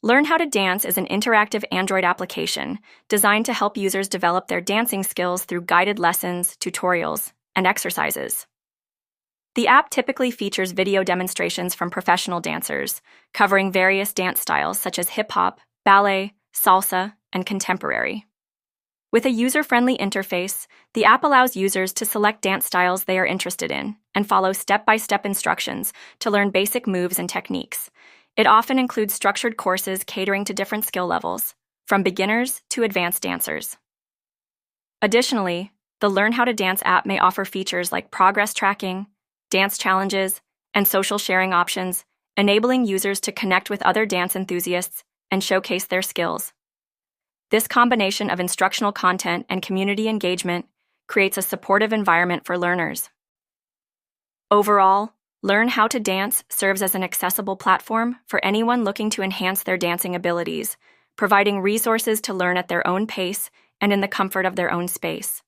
Learn How to Dance is an interactive Android application designed to help users develop their dancing skills through guided lessons, tutorials, and exercises. The app typically features video demonstrations from professional dancers, covering various dance styles such as hip-hop, ballet, salsa, and contemporary. With a user-friendly interface, the app allows users to select dance styles they are interested in and follow step-by-step instructions to learn basic moves and techniques. It often includes structured courses catering to different skill levels, from beginners to advanced dancers. Additionally, the Learn How to Dance app may offer features like progress tracking, dance challenges, and social sharing options, enabling users to connect with other dance enthusiasts and showcase their skills. This combination of instructional content and community engagement creates a supportive environment for learners. Overall, Learn How to Dance serves as an accessible platform for anyone looking to enhance their dancing abilities, providing resources to learn at their own pace and in the comfort of their own space.